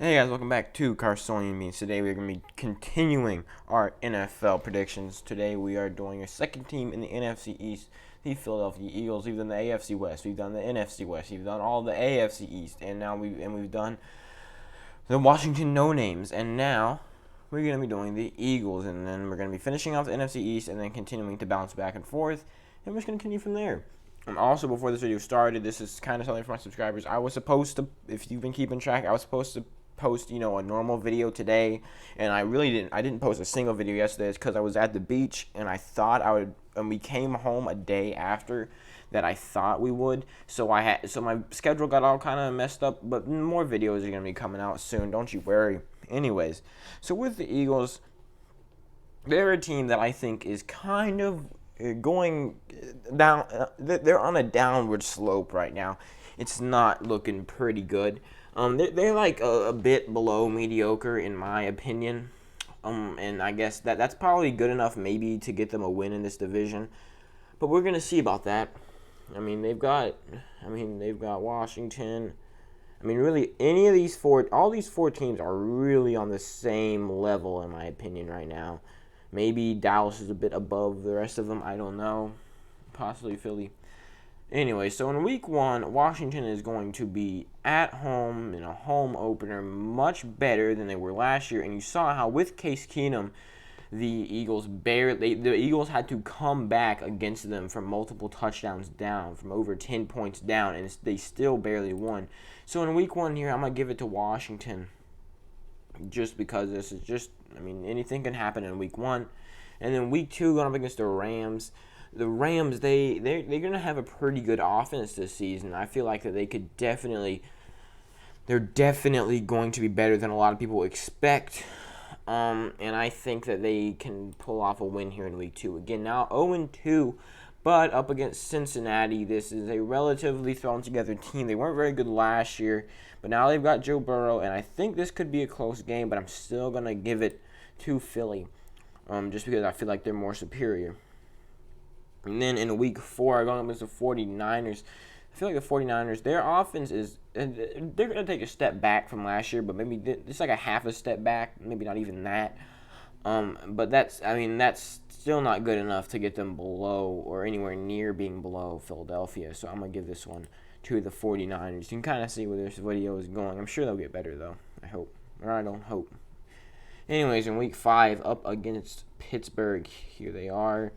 Hey guys, welcome back to Carsonian Means. Today we're going to be continuing our NFL predictions. Today we are doing a second team in the NFC East, the Philadelphia Eagles. We've done the AFC West, we've done the NFC West, we've done all the AFC East, and now we've done the Washington No Names, and now we're going to be doing the Eagles, and then we're going to be finishing off the NFC East, and then continuing to bounce back and forth, and we're just going to continue from there. Also, before this video started, this is kind of something for my subscribers. I was supposed to, if you've been keeping track, I was supposed to post, a normal video today, and I didn't post a single video yesterday. It's because I was at the beach, and I thought I would, and we came home a day after that I thought we would, so my schedule got all kind of messed up, but more videos are going to be coming out soon, don't you worry. Anyways, so with the Eagles, they're a team that I think is kind of going down. They're on a downward slope right now. It's not looking pretty good. They're like a bit below mediocre in my opinion. And I guess that's probably good enough maybe to get them a win in this division. But we're gonna see about that. They've got Washington. Really, all these four teams are really on the same level in my opinion right now. Maybe Dallas is a bit above the rest of them. I don't know. Possibly Philly. Anyway, so in week 1, Washington is going to be at home in a home opener, much better than they were last year. And you saw how with Case Keenum, the Eagles had to come back against them from multiple touchdowns down, from over 10 points down, and they still barely won. So in week 1 here, I'm going to give it to Washington, just because this is just, anything can happen in week 1. And then week 2, going up against the Rams. The Rams, they're going to have a pretty good offense this season. I feel like that they're definitely going to be better than a lot of people expect. And I think that they can pull off a win here in week 2. Again, now 0-2, but up against Cincinnati. This is a relatively thrown together team. They weren't very good last year, but now they've got Joe Burrow, and I think this could be a close game, but I'm still going to give it to Philly, just because I feel like they're more superior. And then in week 4, going up against the 49ers, I feel like the 49ers, their offense they're going to take a step back from last year, but maybe it's like a half a step back, maybe not even that. But that's still not good enough to get them below or anywhere near being below Philadelphia. So I'm going to give this one to the 49ers. You can kind of see where this video is going. I'm sure they'll get better, though. I hope. Or I don't hope. Anyways, in week 5, up against Pittsburgh, here they are.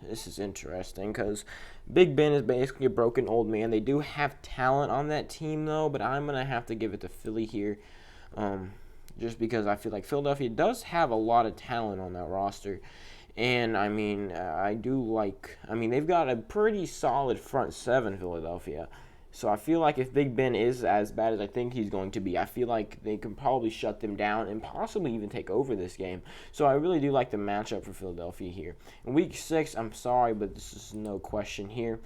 This is interesting because Big Ben is basically a broken old man. They do have talent on that team, though, but I'm going to have to give it to Philly here, just because I feel like Philadelphia does have a lot of talent on that roster. And, they've got a pretty solid front 7, Philadelphia. So I feel like if Big Ben is as bad as I think he's going to be, I feel like they can probably shut them down and possibly even take over this game. So I really do like the matchup for Philadelphia here. In week 6, I'm sorry, but this is no question here.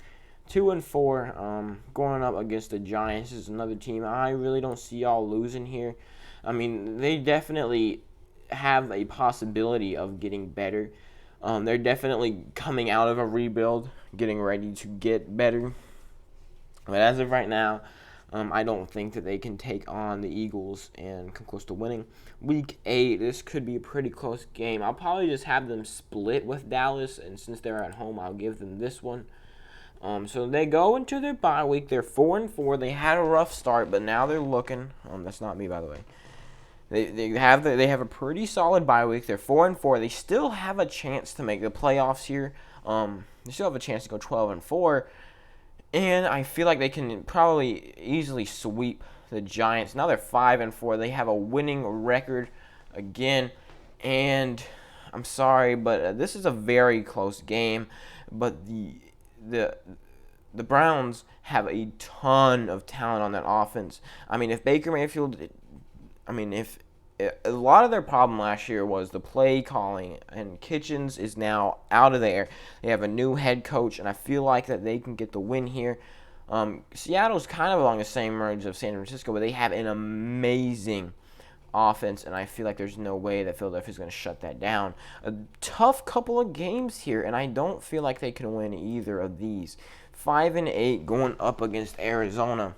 2-4, going up against the Giants. This is another team I really don't see y'all losing here. They definitely have a possibility of getting better. They're definitely coming out of a rebuild, getting ready to get better. But as of right now, I don't think that they can take on the Eagles and come close to winning. Week 8, this could be a pretty close game. I'll probably just have them split with Dallas, and since they're at home, I'll give them this one. So they go into their bye week. They're 4-4. They had a rough start, but now they're looking. That's not me, by the way. They have a pretty solid bye week. They're 4-4. They still have a chance to make the playoffs here. They still have a chance to go 12-4. And I feel like they can probably easily sweep the Giants. Now they're 5-4. They have a winning record again. And I'm sorry, but this is a very close game. But the Browns have a ton of talent on that offense. If Baker Mayfield, if a lot of their problem last year was the play calling, and Kitchens is now out of there. They have a new head coach, and I feel like that they can get the win here. Seattle's kind of along the same lines of San Francisco, but they have an amazing offense, and I feel like there's no way that Philadelphia's going to shut that down. A tough couple of games here, and I don't feel like they can win either of these. 5-8 going up against Arizona.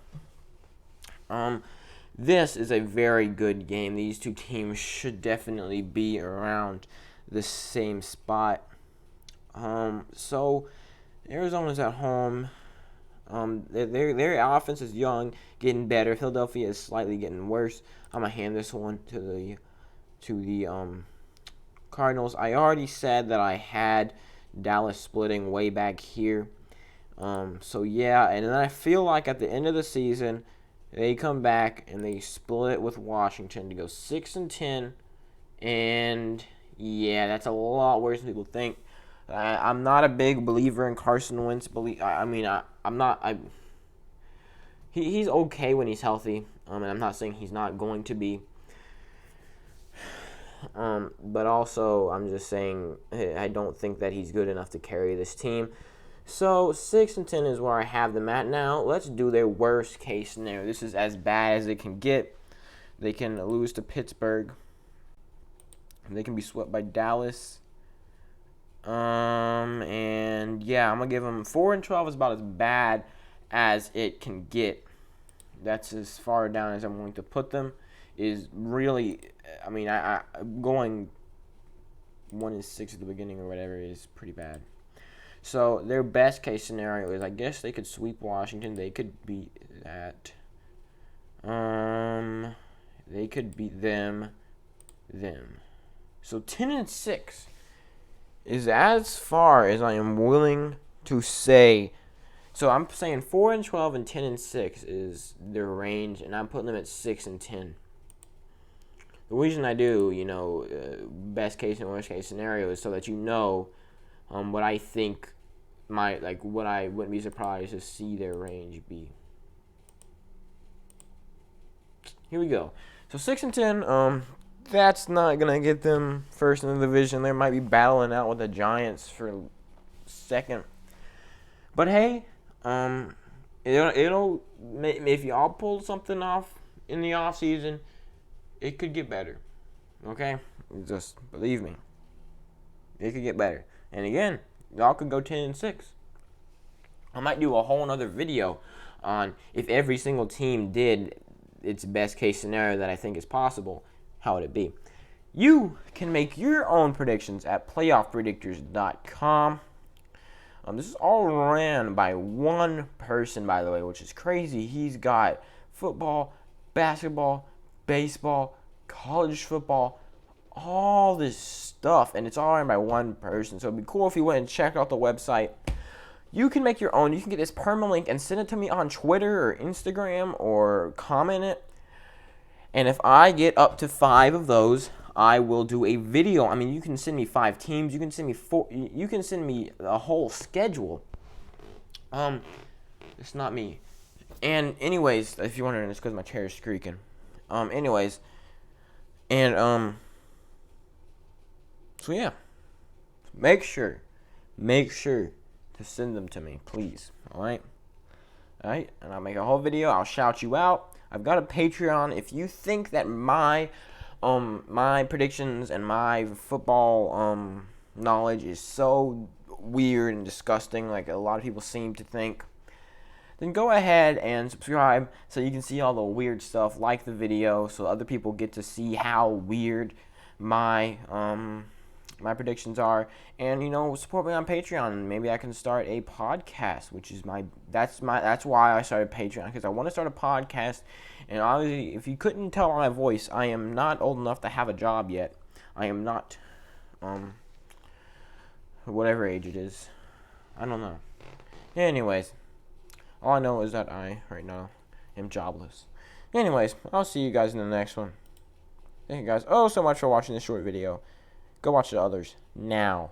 This is a very good game. These two teams should definitely be around the same spot. So Arizona's at home. Their offense is young, getting better. Philadelphia is slightly getting worse. I'm gonna hand this one to the Cardinals. I already said that I had Dallas splitting way back here. So yeah, and then I feel like at the end of the season, they come back and they split with Washington to go 6-10, and yeah, that's a lot worse than people think. I'm not a big believer in Carson Wentz. I'm not. He's okay when he's healthy, and I'm not saying he's not going to be. But also, I'm just saying I don't think that he's good enough to carry this team. So 6-10 is where I have them at now. Let's do their worst case scenario. This is as bad as it can get. They can lose to Pittsburgh. They can be swept by Dallas. And yeah, I'm gonna give them 4-12 is about as bad as it can get. That's as far down as I'm going to put them. Is really, I going 1-6 at the beginning or whatever is pretty bad. So their best case scenario is, I guess they could sweep Washington. They could beat that. They could beat them. So 10-6 is as far as I am willing to say. So I'm saying 4-12 and 10-6 is their range, and I'm putting them at 6-10. The reason I do, best case and worst case scenario is so that what I think what I wouldn't be surprised to see their range be. Here we go. So 6-10, that's not gonna get them first in the division. They might be battling out with the Giants for second. But hey, it'll if y'all pull something off in the off season, it could get better. Okay, just believe me, it could get better. And again, y'all could go 10-6. I might do a whole nother video on if every single team did its best case scenario that I think is possible, how would it be? You can make your own predictions at playoffpredictors.com. This is all ran by one person, by the way, which is crazy. He's got football, basketball, baseball, college football, all this stuff, and it's all ran by one person. So it'd be cool if you went and checked out the website. You can make your own. You can get this permalink and send it to me on Twitter or Instagram or comment it. And if I get up to 5 of those, I will do a video. You can send me 5 teams. You can send me 4. You can send me a whole schedule. It's not me. And anyways, if you're wondering, it's because my chair is creaking. Anyways, and so yeah, make sure to send them to me, please. All right, and I'll make a whole video. I'll shout you out. I've got a Patreon. If you think that my predictions and my football knowledge is so weird and disgusting, like a lot of people seem to think, then go ahead and subscribe so you can see all the weird stuff. Like the video so other people get to see how weird my predictions are, and support me on Patreon, and maybe I can start a podcast, which is that's why I started Patreon, because I want to start a podcast. And obviously, if you couldn't tell by my voice, I am not old enough to have a job yet. I am not whatever age it is, I don't know. Anyways, all I know is that I right now am jobless. Anyways, I'll see you guys in the next one. Thank you guys so much for watching this short video. Go watch the others now.